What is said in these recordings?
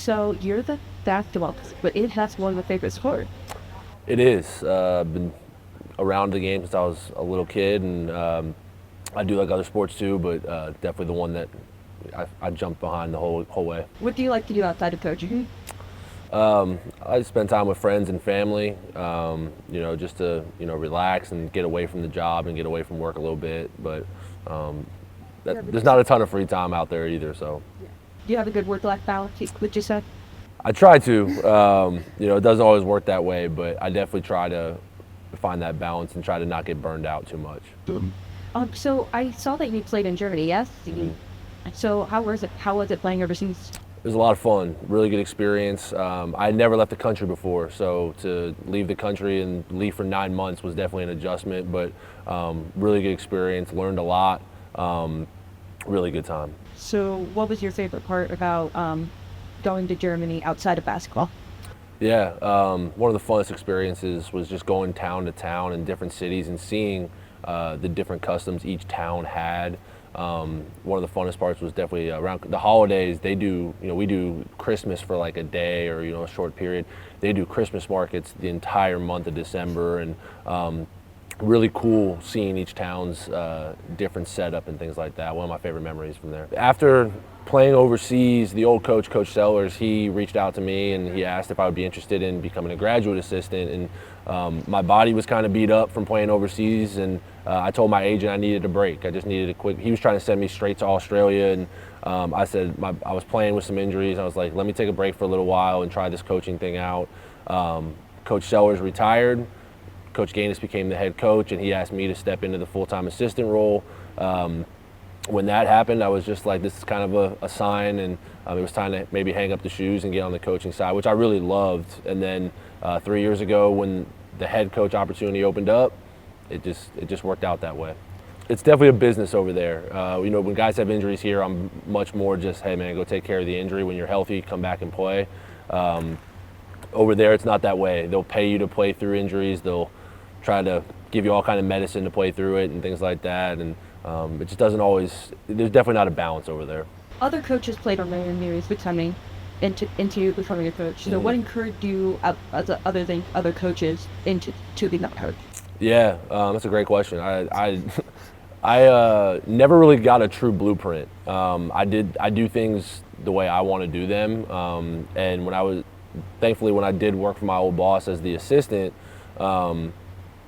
So you're the basketball, but it has one of the favorite sport. It is. I've been around the game since I was a little kid, and I do like other sports too, but definitely the one that I jumped behind the whole way. What do you like to do outside of coaching? I spend time with friends and family, just to relax and get away from the job and get away from work a little bit. But there's not a ton of free time out there either, so. Do you have a good work-life balance, would you say? I try to. It doesn't always work that way, but I definitely try to find that balance and try to not get burned out too much. So I saw that you played in Germany, yes? So how was it? How was it playing overseas? It was a lot of fun, really good experience. I had never left the country before, so to leave the country and leave for 9 months was definitely an adjustment, but really good experience, learned a lot, really good time. So what was your favorite part about going to Germany outside of basketball? Yeah, one of the funnest experiences was just going town to town in different cities and seeing the different customs each town had. One of the funnest parts was definitely around the holidays. They do, we do Christmas for like a day or, a short period. They do Christmas markets the entire month of December, and really cool seeing each town's different setup and things like that. One of my favorite memories from there. After playing overseas, the old coach, Coach Sellers, he reached out to me and he asked if I would be interested in becoming a graduate assistant. And my body was kind of beat up from playing overseas, and I told my agent I needed a break. I just needed a quick. He was trying to send me straight to Australia, and I said I was playing with some injuries. I was like, let me take a break for a little while and try this coaching thing out. Coach Sellers retired. Coach Gaines became the head coach, and he asked me to step into the full-time assistant role. When that happened, I was just like, this is kind of a sign, and it was time to maybe hang up the shoes and get on the coaching side, which I really loved. And then 3 years ago, when the head coach opportunity opened up, it just worked out that way. It's definitely a business over there. When guys have injuries here, I'm much more just, hey man, go take care of the injury. When you're healthy, come back and play. Over there, it's not that way. They'll pay you to play through injuries. They'll try to give you all kind of medicine to play through it and things like that. And it just doesn't always, there's definitely not a balance over there. Other coaches played on their injuries becoming into becoming a coach. So what encouraged you, other than other coaches, into to become a coach? Yeah, that's a great question. I never really got a true blueprint. I do things the way I want to do them. And thankfully when I did work for my old boss as the assistant,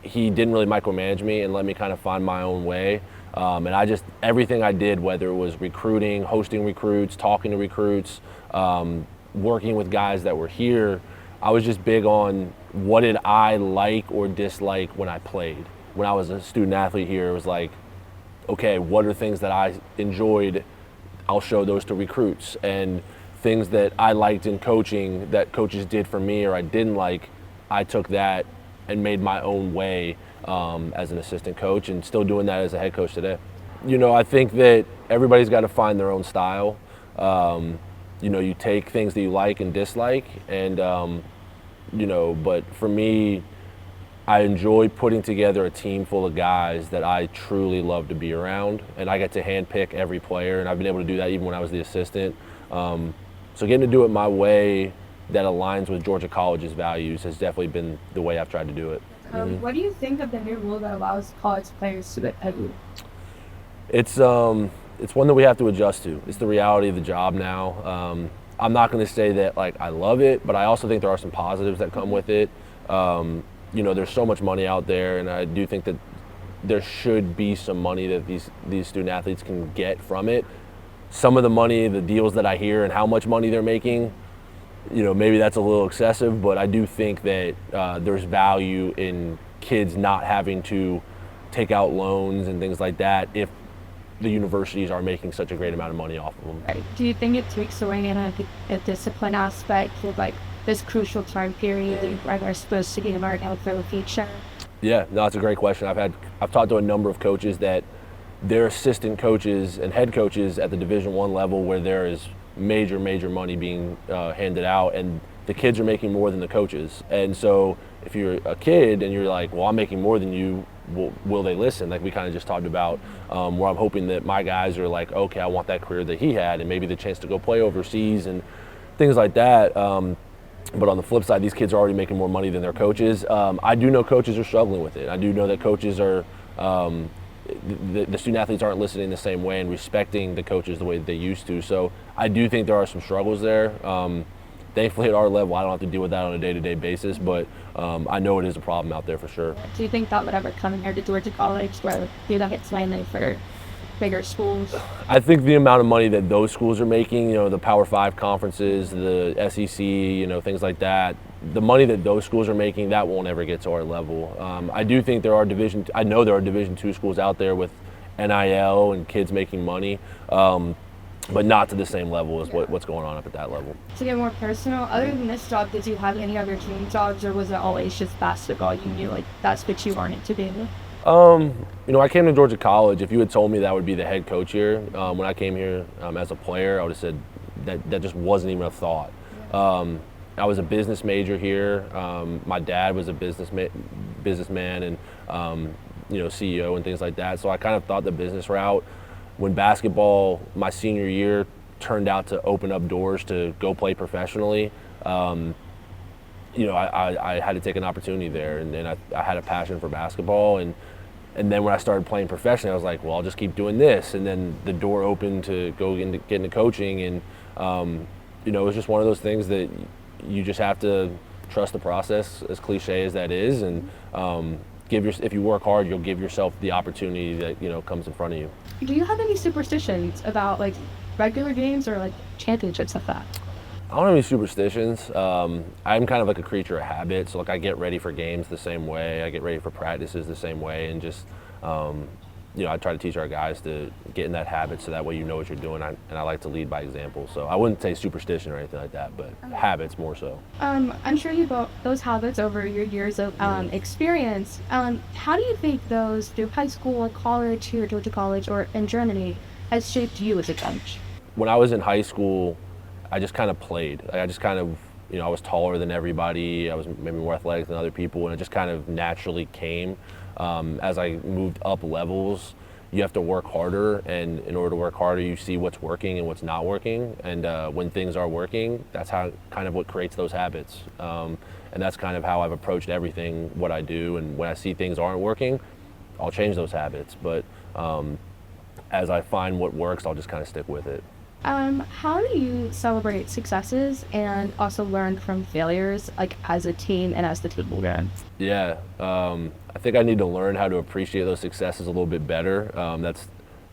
he didn't really micromanage me and let me kind of find my own way. And everything I did, whether it was recruiting, hosting recruits, talking to recruits, working with guys that were here, I was just big on what did I like or dislike when I played. When I was a student athlete here, it was like, okay, what are things that I enjoyed? I'll show those to recruits. And things that I liked in coaching that coaches did for me or I didn't like, I took that and made my own way as an assistant coach, and still doing that as a head coach today. I think that everybody's got to find their own style. You take things that you like and dislike, and but for me, I enjoy putting together a team full of guys that I truly love to be around, and I get to handpick every player, and I've been able to do that even when I was the assistant. So getting to do it my way that aligns with Georgia College's values has definitely been the way I've tried to do it. What do you think of the new rule that allows college players to get paid? It's one that we have to adjust to. It's the reality of the job now. I'm not going to say that I love it, but I also think there are some positives that come with it. There's so much money out there, and I do think that there should be some money that these student athletes can get from it. Some of the money, the deals that I hear and how much money they're making, maybe that's a little excessive, but I do think that there's value in kids not having to take out loans and things like that if the universities are making such a great amount of money off of them. Right. Do you think it takes away a discipline aspect of this crucial time period that are supposed to be learned out for the future? Yeah, no, that's a great question. I've talked to a number of coaches that they're assistant coaches and head coaches at the Division I level where there is major money being handed out, and the kids are making more than the coaches. And so if you're a kid and you're like, well, I'm making more than you, will they listen? Like we kind of just talked about, where I'm hoping that my guys are like, okay, I want that career that he had, and maybe the chance to go play overseas and things like that. But on the flip side, these kids are already making more money than their coaches. I do know coaches are struggling with it. I do know that coaches are, the student athletes aren't listening the same way and respecting the coaches the way that they used to. So I do think there are some struggles there. Thankfully at our level, I don't have to deal with that on a day-to-day basis, but I know it is a problem out there for sure. Do you think that would ever come in here to Georgia College where you don't get mainly for bigger schools? I think the amount of money that those schools are making, the Power 5 conferences, the SEC, things like that, the money that those schools are making, that won't ever get to our level. I do think I know there are Division II schools out there with NIL and kids making money, but not to the same level as what's going on up at that level. To get more personal, other than this job, did you have any other dream jobs, or was it always just basketball? You knew like that's what you wanted to do? I came to Georgia College. If you had told me that I would be the head coach here when I came here as a player, I would have said that just wasn't even a thought. I was a business major here. My dad was a businessman and CEO and things like that. So I kind of thought the business route. When basketball, my senior year, turned out to open up doors to go play professionally, I had to take an opportunity there, and I had a passion for basketball, and then when I started playing professionally, I was like, well, I'll just keep doing this, and then the door opened to get into coaching, and it was just one of those things that you just have to trust the process, as cliche as that is, and if you work hard, you'll give yourself the opportunity that comes in front of you. Do you have any superstitions about like regular games or like championships like that? I don't have any superstitions. I'm kind of like a creature of habit, so like I get ready for games the same way, I get ready for practices the same way, and just I try to teach our guys to get in that habit so that way you know what you're doing, and I like to lead by example. So I wouldn't say superstition or anything like that, but habits more so. I'm sure you built those habits over your years of experience. How do you think those through high school and college here at Georgia College or in Germany has shaped you as a coach? When I was in high school, I just kind of played. I just kind of, I was taller than everybody. I was maybe more athletic than other people, and it just kind of naturally came. As I moved up levels, you have to work harder, and in order to work harder, you see what's working and what's not working. And when things are working, that's what creates those habits. And that's kind of how I've approached everything, what I do. And when I see things aren't working, I'll change those habits. But as I find what works, I'll just kind of stick with it. How do you celebrate successes and also learn from failures, like as a team and as the team? Yeah, I think I need to learn how to appreciate those successes a little bit better. That's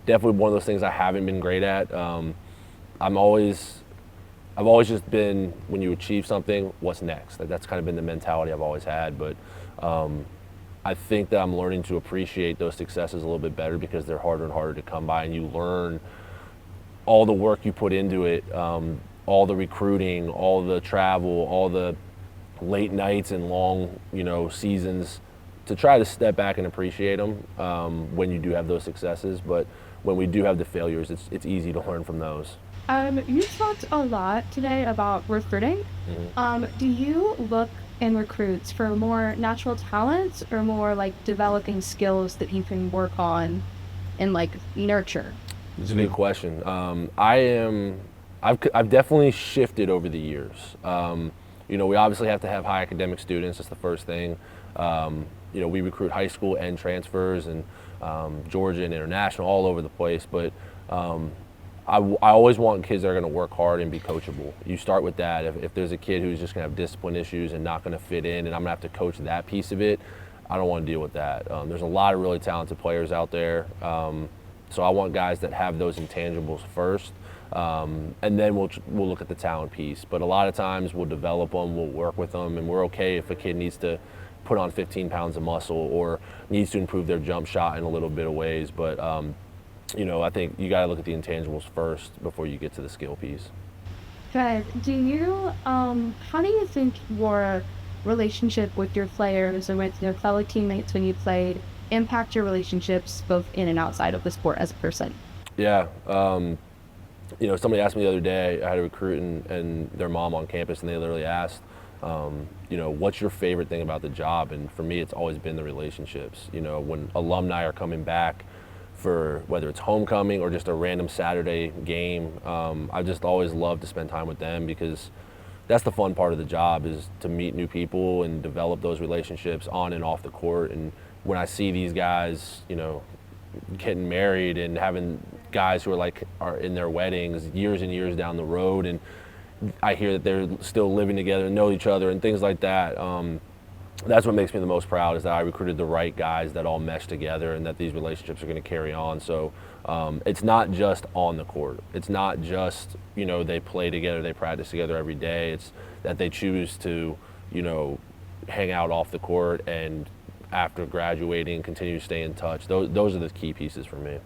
definitely one of those things I haven't been great at. I've always just been, when you achieve something, what's next? Like, that's kind of been the mentality I've always had. But I think that I'm learning to appreciate those successes a little bit better because they're harder and harder to come by, and you learn all the work you put into it, all the recruiting, all the travel, all the late nights and long, seasons, to try to step back and appreciate them when you do have those successes. But when we do have the failures, it's easy to learn from those. You talked a lot today about recruiting. Mm-hmm. Do you look in recruits for more natural talents or more like developing skills that you can work on and like nurture? It's a good question. I've definitely shifted over the years. We obviously have to have high academic students. That's the first thing. We recruit high school and transfers, and Georgia and international, all over the place. But I always want kids that are going to work hard and be coachable. You start with that. If there's a kid who's just going to have discipline issues and not going to fit in, and I'm going to have to coach that piece of it, I don't want to deal with that. There's a lot of really talented players out there. So I want guys that have those intangibles first, and then we'll look at the talent piece. But a lot of times we'll develop them, we'll work with them, and we're okay if a kid needs to put on 15 pounds of muscle or needs to improve their jump shot in a little bit of ways. But I think you got to look at the intangibles first before you get to the skill piece. Good. How do you think your relationship with your players and with your fellow teammates when you played impact your relationships both in and outside of the sport as a person? Yeah. Somebody asked me the other day, I had a recruit and their mom on campus, and they literally asked, what's your favorite thing about the job? And for me, it's always been the relationships. When alumni are coming back for whether it's homecoming or just a random Saturday game. I just always love to spend time with them because that's the fun part of the job, is to meet new people and develop those relationships on and off the court. And when I see these guys, getting married and having guys who are in their weddings years and years down the road, and I hear that they're still living together and know each other and things like that. That's what makes me the most proud, is that I recruited the right guys that all mesh together and that these relationships are going to carry on. So it's not just on the court. It's not just, they play together, they practice together every day. It's that they choose to, hang out off the court and after graduating continue to stay in touch. Those are the key pieces for me.